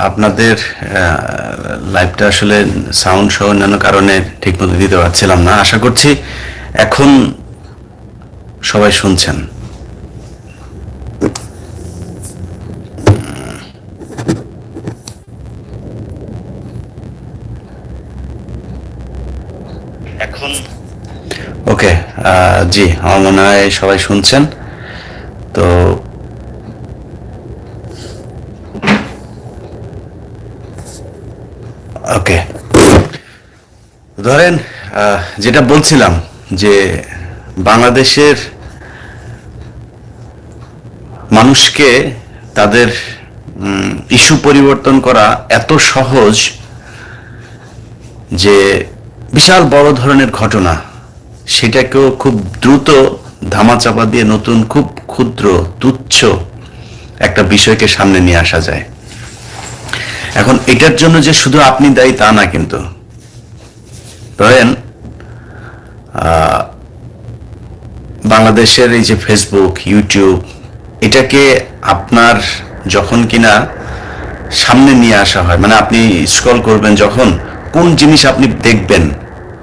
আপনাদের লাইভটা আসলে সাউন্ড সহ অন্যান্য কারণে ঠিকমতো দিতে পারছিলাম না। আশা করছি এখন সবাই শুনছেন। এখন ওকে, জি আমার মনে হয় সবাই শুনছেন। তো ওকে, ধরেন যেটা বলছিলাম যে বাংলাদেশের মানুষকে তাদের ইস্যু পরিবর্তন করা এত সহজ যে বিশাল বড় ধরনের ঘটনা সেটাকেও খুব দ্রুত ধামাচাপা দিয়ে নতুন খুব ক্ষুদ্র তুচ্ছ একটা বিষয়কে সামনে নিয়ে আসা যায়। এখন এটার জন্য যে শুধু আপনি দায়ী তা না, কিন্তু ধরেন বাংলাদেশের এই যে ফেসবুক, ইউটিউব, এটাকে আপনার যখন কিনা সামনে নিয়ে আসা হয়, মানে আপনি স্ক্রল করবেন যখন, কোন জিনিস আপনি দেখবেন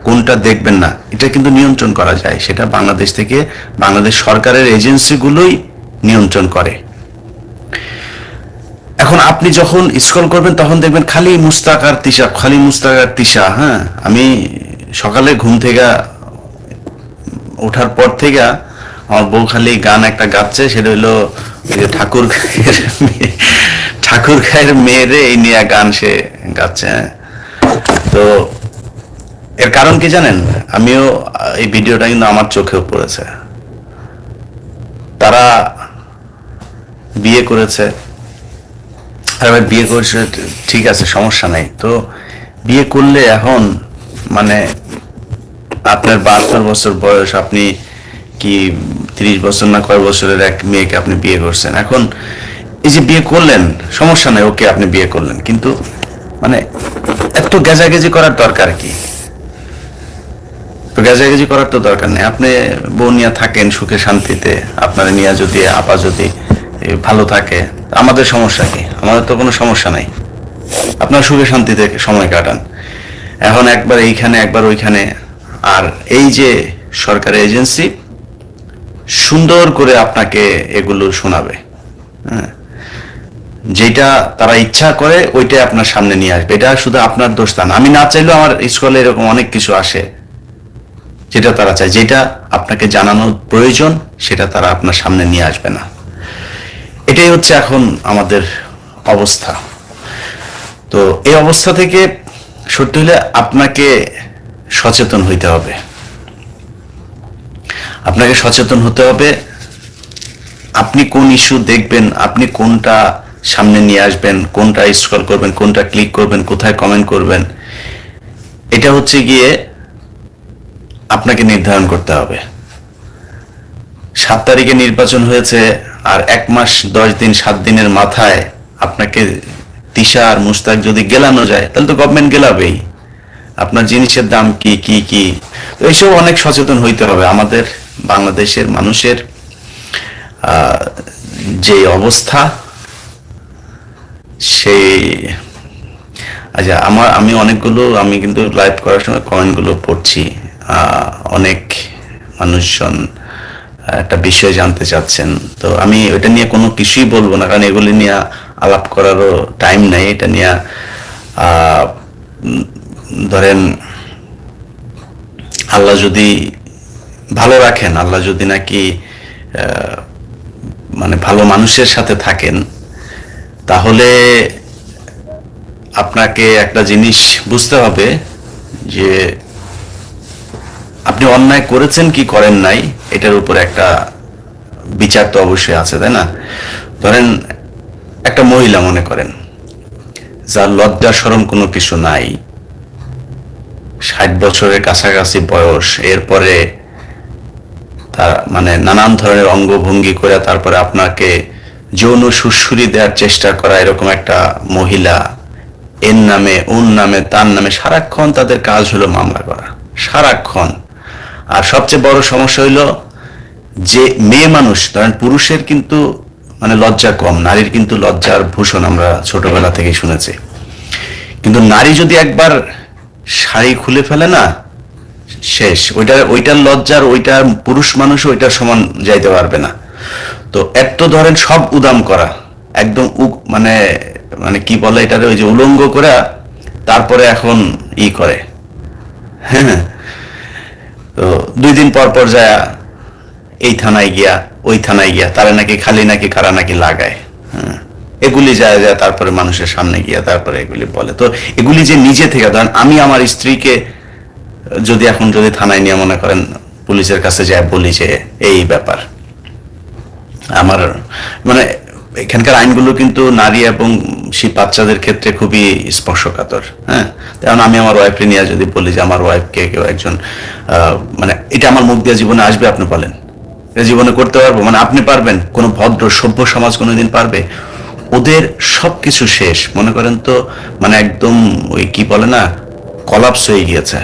কোনটা দেখবেন না, এটা কিন্তু নিয়ন্ত্রণ করা যায়। সেটা বাংলাদেশ থেকে বাংলাদেশ সরকারের এজেন্সিগুলোই নিয়ন্ত্রণ করে। এখন আপনি যখন স্ক্রল করবেন তখন দেখবেন খালি মুস্তাক আর তিশা, খালি মুস্তাক আর তিশা। হ্যাঁ, আমি সকালে ঘুম থেকে ওঠার পর থেকে আমার বউ খালি গান একটা গাচ্ছে, সেটা হইলো ওই যে ঠাকুর খায়ের মেয়েরে এই নিয়ে গান সে গাচ্ছে। হ্যাঁ, তো এর কারণ কি জানেন? আমিও এই ভিডিওটা কিন্তু আমার চোখেও পড়েছে। তারা বিয়ে করেছে, বিয়ে করছে ঠিক আছে, সমস্যা নাই। তো বিয়ে করলে এখন মানে আপনার 72 বছর বয়স, আপনি কি 30 বছর না কয় বছরের এক মেয়েকে আপনি বিয়ে করছেন। এখন এই যে বিয়ে করলেন, সমস্যা নাই, ওকে আপনি বিয়ে করলেন, কিন্তু মানে এত গেজাগেজি করার দরকার কি? তো গেজাগেজি করার তো দরকার নেই। আপনি বউ নিয়ে থাকেন সুখে শান্তিতে, আপনার নিয়ে যদি আপা যদি ভালো থাকে, আমাদের সমস্যা কি? আমাদের তো কোনো সমস্যা নাই, আপনার সুখে শান্তিতে সময় কাটান। এখন একবার এইখানে একবার ওইখানে, আর এই যে সরকারি এজেন্সি সুন্দর করে আপনাকে এগুলো শোনাবে। হ্যাঁ, যেটা তারা ইচ্ছা করে ওইটাই আপনার সামনে নিয়ে আসবে। এটা শুধু আপনার দোষ তা না। আমি না চাইলেও আমার স্কুলে এরকম অনেক কিছু আসে যেটা তারা চায়, যেটা আপনাকে জানানোর প্রয়োজন সেটা তারা আপনার সামনে নিয়ে আসবে না। এটাই হচ্ছে এখন আমাদের অবস্থা। তো এই অবস্থা থেকে সত্যি হলে আপনাকে সচেতন হইতে হবে। আপনাকে সচেতন হতে হবে। আপনি কোন ইস্যু দেখবেন, আপনি কোনটা সামনে নিয়ে আসবেন, কোনটা স্ক্রল করবেন, কোনটা ক্লিক করবেন, কোথায় কমেন্ট করবেন, এটা হচ্ছে গিয়ে আপনাকে নির্ধারণ করতে হবে। 7 তারিখে নির্বাচন হয়েছে, আর 1 মাস 10 দিন 7 দিনের মাথায় আপনাকে তিশা আর মুস্তাক যদি গেলানো যায়, তাহলে তো গভর্নমেন্ট গেলাবেই। আপনার জিনিসের দাম কি কি কি, তো এইসব অনেক সচেতন হইতে হবে। আমাদের বাংলাদেশের মানুষের যে অবস্থা, সেই আচ্ছা আমি অনেকগুলো, আমি কিন্তু লাইভ করার সময় কমেন্টগুলো পড়ছি। অনেক মানুষজন একটা বিষয় জানতে চাচ্ছেন, তো আমি ওইটা নিয়ে কোনো কিছুই বলবো না, কারণ এগুলি নিয়ে আলাপ করারও টাইম নাই। এটা নিয়ে ধরেন আল্লাহ যদি ভালো রাখেন, আল্লাহ যদি নাকি মানে ভালো মানুষের সাথে থাকেন, তাহলে আপনাকে একটা জিনিস বুঝতে হবে যে আপনি অন্যায় করেছেন কি করেন নাই, এটার উপর একটা বিচার তো অবশ্যই আছে, তাই না? ধরেন একটা মহিলা মনে করেন, যার লজ্জা শরম কোনো কিছু নাই, 60 বছরের কাছাকাছি বয়স, এরপরে তার মানে নানান ধরনের অঙ্গভঙ্গি করে তারপরে আপনাকে যৌন সুশ্রুতি দেওয়ার চেষ্টা করা, এরকম একটা মহিলা, এর নামে ওর নামে তার নামে সারাক্ষণ তাদের কাজ হলো মামলা করা, সারাক্ষণ। আর সবচেয়ে বড় সমস্যা হইল যে মেয়ে মানুষ, ধরেন পুরুষের কিন্তু মানে লজ্জা কম, নারীর কিন্তু লজ্জার ভূষণ আমরা ছোটবেলা থেকেই শুনেছি। কিন্তু নারী যদি একবার শাড়ি খুলে ফেলে না, শেষ। ওইটার লজ্জার, ওইটার পুরুষ মানুষ ওইটার সমান যাইতে পারবে না। তো এক তো ধরেন সব উদাম করা, একদম মানে মানে কি বলে এটারে, ওই যে উলঙ্গ করে তারপরে এখন ই করে, হ্যাঁ। তো 2 দিন পর পর যায় এই থানায় গিয়া ওই থানায় গিয়া তারা নাকি খালি নাকি কারা নাকি লাগায়, হ্যাঁ। এগুলি যায় যায় তারপরে মানুষের সামনে গিয়া তারপরে এগুলি বলে। তো এগুলি যে নিজে থেকে, ধরেন আমি আমার স্ত্রীকে যদি থানায় নিয়ে মনে করেন পুলিশের কাছে যায় বলি যে এই ব্যাপার আমার, মানে এখানকার আইনগুলো কিন্তু নারী এবং সেই বাচ্চাদের ক্ষেত্রে খুবই স্পর্শকাতর, হ্যাঁ। কারণ আমি আমার ওয়াইফকে নিয়ে যদি বলি যে আমার ওয়াইফকে কেউ একজন মানে এটা আমার মুখ দিয়ে জীবনে আসবে, আপনি বলেন এটা জীবনে করতে পারবো? মানে আপনি পারবেন? কোনো ভদ্র সভ্য সমাজ কোনোদিন পারবে? ওদের সবকিছু শেষ, মনে করেন তো, মানে একদম ওই কি বলে না, কলাপস হয়ে গিয়েছে।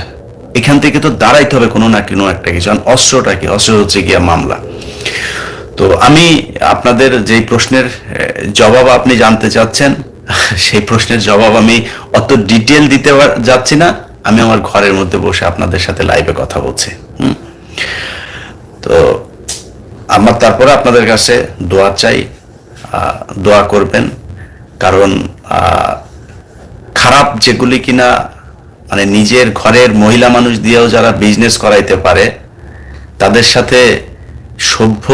এখান থেকে তো দাঁড়াইতে হবে কোনো না কোনো একটা কিছু। অস্ত্রটা কি? অস্ত্র হচ্ছে গিয়া মামলা। তো আমি আপনাদের যেই প্রশ্নের জবাব আপনি জানতে চাচ্ছেন, সেই প্রশ্নের জবাব আমি অত ডিটেল দিতে যাচ্ছি না। আমি আমার ঘরের মধ্যে বসে আপনাদের সাথে লাইভে কথা বলছি। তো আমার তারপরে আপনাদের কাছে দোয়া চাই, দোয়া করবেন। কারণ খারাপ যেগুলি কিনা মানে নিজের ঘরের মহিলা মানুষ দিয়েও যারা বিজনেস করাইতে পারে, তাদের সাথে সভ্য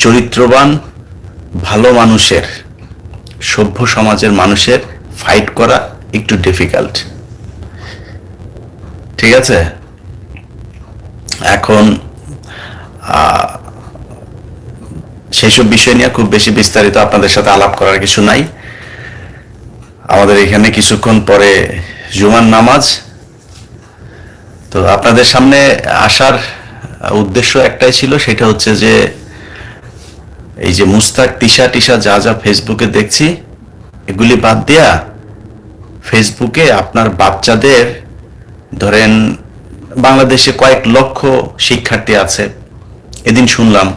চরিত্রবান ভালো মানুষের, সভ্য সমাজের মানুষের ফাইট করা একটু ডিফিকাল্ট, ঠিক আছে? এখন সেইসব বিষয় নিয়ে খুব বেশি বিস্তারিত আপনাদের সাথে আলাপ করার কিছু নাই। আমাদের এখানে কিছুক্ষণ পরে জুমার নামাজ। তো আপনাদের সামনে আসার উদ্দেশ্য একটাই ছিল, সেটা হচ্ছে যে এই যে মুস্তাক তিশা যা যা ফেসবুকে দেখছি, এগুলি বাদ দিয়া ফেসবুকে আপনার বাচ্চাদের, ধরেন বাংলাদেশে কয়েক লক্ষ শিক্ষার্থী আছে। এদিন শুনলাম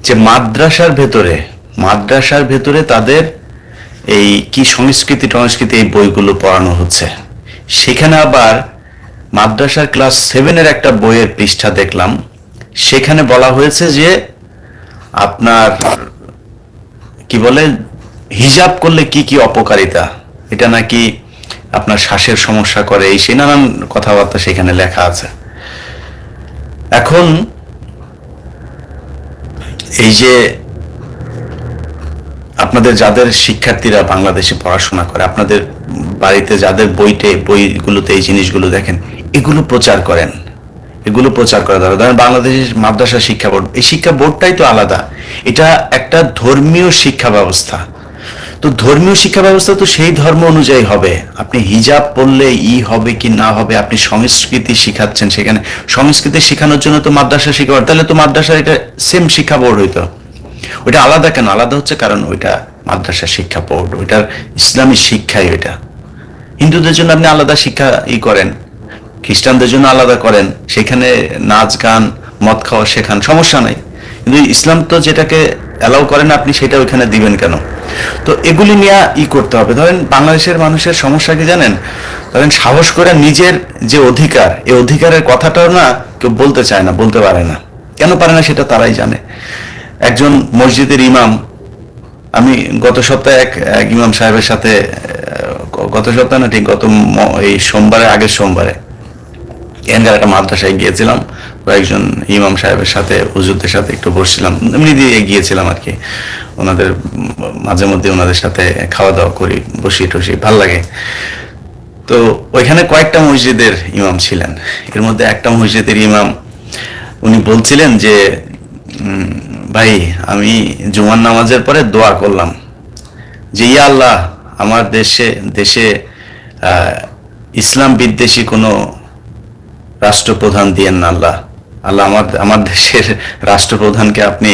যে মাদ্রাসার ভেতরে তাদের এই কি সংস্কৃতি এই বইগুলো পড়ানো হচ্ছে। সেখানে আবার মাদ্রাসার ক্লাস 7-এর একটা বইয়ের পৃষ্ঠা দেখলাম, সেখানে বলা হয়েছে যে আপনার কি বলে, হিজাব করলে কি কি অপকারিতা, এটা নাকি আপনার শ্বাসের সমস্যা করে, এই সেই নানান কথাবার্তা সেখানে লেখা আছে। এখন এই যে আপনাদের যাদের শিক্ষার্থীরা বাংলাদেশে পড়াশোনা করে, আপনাদের বাড়িতে যাদের বইগুলোতে এই জিনিসগুলো দেখেন, এগুলো প্রচার করেন, এগুলো প্রচার করা দরকার। ধরেন বাংলাদেশের মাদ্রাসা শিক্ষা বোর্ড, এই শিক্ষা বোর্ডটাই তো আলাদা, এটা একটা ধর্মীয় শিক্ষা ব্যবস্থা। তো ধর্মীয় শিক্ষা ব্যবস্থা তো সেই ধর্ম অনুযায়ী হবে। আপনি হিজাব পড়লে হবে কি না হবে, আপনি সংস্কৃতি শিখাচ্ছেন, সেখানে সংস্কৃতি শেখানোর জন্য তো মাদ্রাসা শিক্ষা বোর্ড, তাহলে তো মাদ্রাসা এটা সেম শিক্ষা বোর্ড হইতো। ওইটা আলাদা কেন? আলাদা হচ্ছে কারণ ওইটা মাদ্রাসা শিক্ষা বোর্ড, ওইটার ইসলামী শিক্ষাই ওইটা। হিন্দুদের জন্য আপনি আলাদা শিক্ষা করেন, খ্রিস্টানদের জন্য আলাদা করেন, সেখানে নাচ গান মদ খাওয়া শেখান, সমস্যা নাই। কিন্তু ইসলাম তো যেটাকে অ্যালাউ করেন, আপনি সেটা ওইখানে দিবেন কেন? তো এগুলি নিয়ে করতে হবে। ধরেন বাংলাদেশের মানুষের সমস্যা কি জানেন? ধরেন সাহস করে নিজের যে অধিকার, এই অধিকারের কথাটাও না কেউ বলতে চায় না, বলতে পারে না। কেন পারে না সেটা তারাই জানে। একজন মসজিদের ইমাম, আমি গত সপ্তাহে এক ইমাম সাহেবের সাথে, গত সপ্তাহে না ঠিক গত এই আগের সোমবারে এখানকার একটা মাদ্রাসায় গিয়েছিলাম। কয়েকজন ইমাম সাহেবের সাথে, হুজুরদের সাথে একটু বসছিলাম, এমনি দিয়ে গিয়েছিলাম আর কি। ওনাদের মাঝে মধ্যে ওনাদের সাথে খাওয়া দাওয়া করি, বসি টসি, ভাল লাগে। তো ওইখানে কয়েকটা মসজিদের ইমাম ছিলেন। এর মধ্যে একটা মসজিদের ইমাম, উনি বলছিলেন যে ভাই, আমি জুমার নামাজের পরে দোয়া করলাম যে ইয়া আল্লাহ, আমার দেশে ইসলাম বিদ্বেষী কোনো রাষ্ট্রপ্রধান দিয়েন না আল্লাহ। আমার দেশের রাষ্ট্রপ্রধানকে আপনি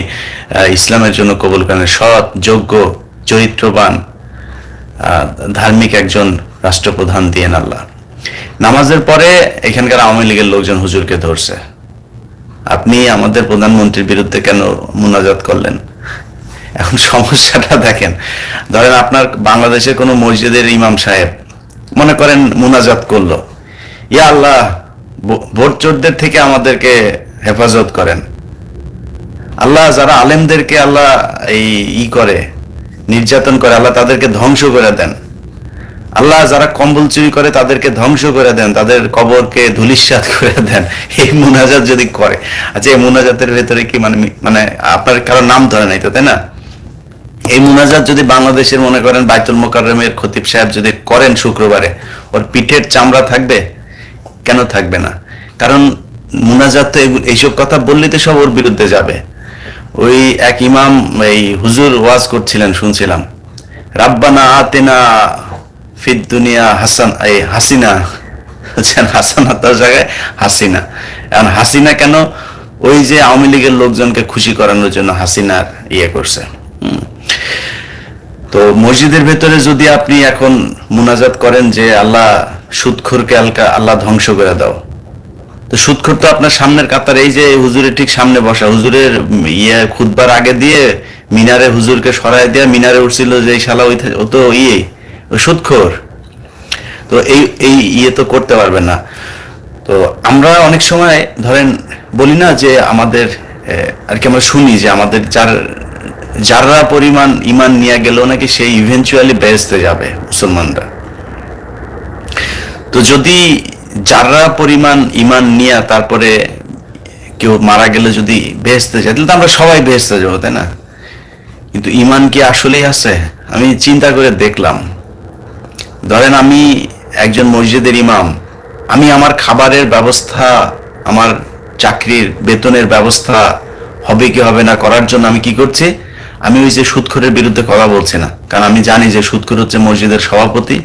ইসলামের জন্য কবুল করেন, সৎ, যোগ্য, চরিত্রবান, ধার্মিক একজন রাষ্ট্রপ্রধান দিয়েন আল্লাহ। নামাজের পরে এখানকার আওয়ামী লীগের লোকজন হুজুরকে ধরছে, আপনি আমাদের প্রধানমন্ত্রীর বিরুদ্ধে কেন মুনাজাত করলেন? এখন সমস্যাটা দেখেন, ধরেন আপনার বাংলাদেশের কোনো মসজিদের ইমাম সাহেব মনে করেন মুনাজাত করলো, ইয়া আল্লাহ ভোট চোরদের থেকে আমাদেরকে হেফাজত করেন, আল্লাহ যারা আলেমদেরকে আল্লাহ এই করে নির্যাতন করে আল্লাহ তাদেরকে ধ্বংস করে দেন, আল্লাহ যারা কম্বল চুরি করে তাদেরকে ধ্বংস করে দেন, তাদের কবরকে ধূলিসাৎ করে দেন, এই মুনাজাত যদি করে, আচ্ছা এই মুনাজাতের ভেতরে কি মানে মানে আপনার কারো নাম ধরে নাই তো, তাই না? এই মুনাজাত যদি বাংলাদেশের মনে করেন বাইতুল মোকাররমের খতিব সাহেব যদি করেন শুক্রবারে, ওর পিঠের চামড়া থাকবে? কেন থাকবে না? কারণ মুনাজাত তো এইসব কথা বললে তো সব ওর বিরুদ্ধে যাবে। ওই এক ইমাম এই হুজুর ওয়াজ করছিলেন, শুনছিলাম, রাব্বানা আতেনা ফিদ দুনিয়া হাসান এই হাসিনা, হাসানা তার জায়গায় হাসিনা। এখন হাসিনা কেন? ওই যে আওয়ামী লীগের লোকজনকে খুশি করানোর জন্য হাসিনার ইয়ে করছে। তো মসজিদের ভেতরে যদি আপনি এখন মুনাজাত করেন যে আল্লাহ সুদখোরকে আল্লাহ ধ্বংস করে দাও, তো সুদখোর তো আপনার সামনের কাতার, এই যে হুজুরের ঠিক সামনে বসা, হুজুরের ইয়ে খুতবার আগে দিয়ে মিনারে হুজুরকে সরাই দিয়ে মিনারে উঠছিল যে শালা, ও তো সুদখোর। তো এই ইয়ে তো করতে পারবেন না। তো আমরা অনেক সময় ধরেন বলি না যে আমাদের আর কি, আমরা শুনি যে আমাদের যারা পরিমাণ ইমান নিয়ে গেল নাকি সেই ইভেনচুয়ালি বেহেশতে যাবে মুসলমানরা। তো যদি যারা পরিমাণ ইমান নিয়ে তারপরে কেউ মারা গেলে যদি বেহেশতে যায়, তাহলে তো আমরা সবাই বেহেশতে যাবো, তাই না? কিন্তু ইমান কি আসলেই আছে? আমি চিন্তা করে দেখলাম, ধরেন আমি একজন মসজিদের ইমাম, আমি আমার খাবারের ব্যবস্থা, আমার চাকরির বেতনের ব্যবস্থা হবে কি হবে না করার জন্য আমি কি করছি? আমি ওই যে সুদখোরের বিরুদ্ধে কথা বলছি না, কারণ আমি জানি যে সুদখোর হচ্ছে মসজিদের সভাপতি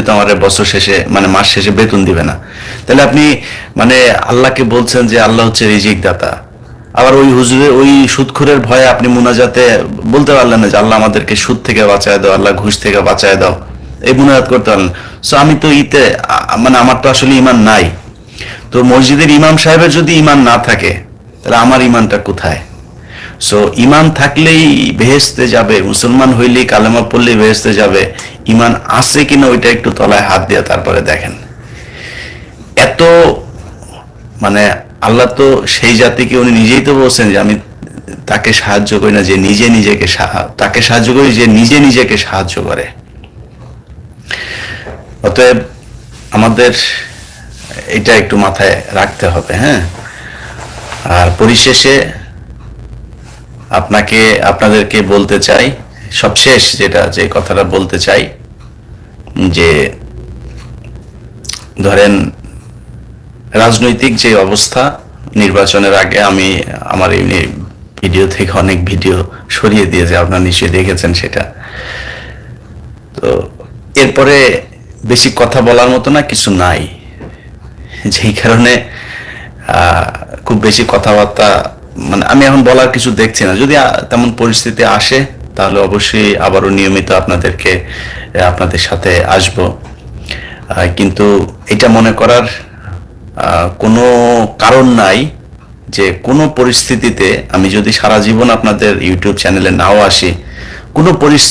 তো আমার বছর শেষে মানে মাস শেষে বেতন দিবে না। তাহলে আপনি মানে আল্লাহকে বলছেন যে আল্লাহ হচ্ছে রিজিক দাতা, আবার ওই হুজুরের ওই সুদখোরের ভয়ে আপনি মুনাজাতে বলতে পারলেন না যে আল্লাহ আমাদেরকে সুদ থেকে বাঁচায় দাও, আল্লাহ ঘুষ থেকে বাঁচায় দাও, এই মুনাজাত করতে পারলেন। সো আমি তো মানে আমার তো আসলে ইমান নাই। তো মসজিদের ইমাম সাহেবের যদি ইমান না থাকে, তাহলে আমার ইমানটা কোথায়? সো ইমান থাকলেই বেহেশতে যাবে, মুসলমান হইলেই কালেমা পড়লেই বেহেশতে যাবে, ইমান আছে কিনা ওইটা একটু তলায় হাত দিয়ে তারপরে দেখেন। এত মানে আল্লাহ তো সেই জাতিকে উনি নিজেই তো বলছেন যে আমি তাকে সাহায্য করি না যে তাকে সাহায্য করি যে নিজে নিজেকে সাহায্য করে। অতএব আমাদের এটা একটু মাথায় রাখতে হবে। হ্যাঁ, আর পরিশেষে আপনাদেরকে বলতে চাই, সবশেষ যে কথাটা বলতে চাই, যে ধরেন রাজনৈতিক যে অবস্থা, নির্বাচনের আগে আমি আমার এই ভিডিও থেকে অনেক ভিডিও সরিয়ে দিয়েছে, আপনারা নিশ্চয়ই দেখেছেন সেটা। তো এরপরে বেশি কথা বলার মতো না কিছু নাই, যেই কারণে খুব বেশি কথাবার্তা মানে আমি এখন বলার কিছু দেখছি না। যদি তেমন পরিস্থিতি আসে তাহলে অবশ্যই আবারও নিয়মিত আপনাদের সাথে আসব, কিন্তু এটা মনে করার কোনো কারণ নাই যে কোনো পরিস্থিতিতে আমি যদি সারা জীবন আপনাদের ইউটিউব চ্যানেলে নাও আসি, কোনো পরিস্থিতি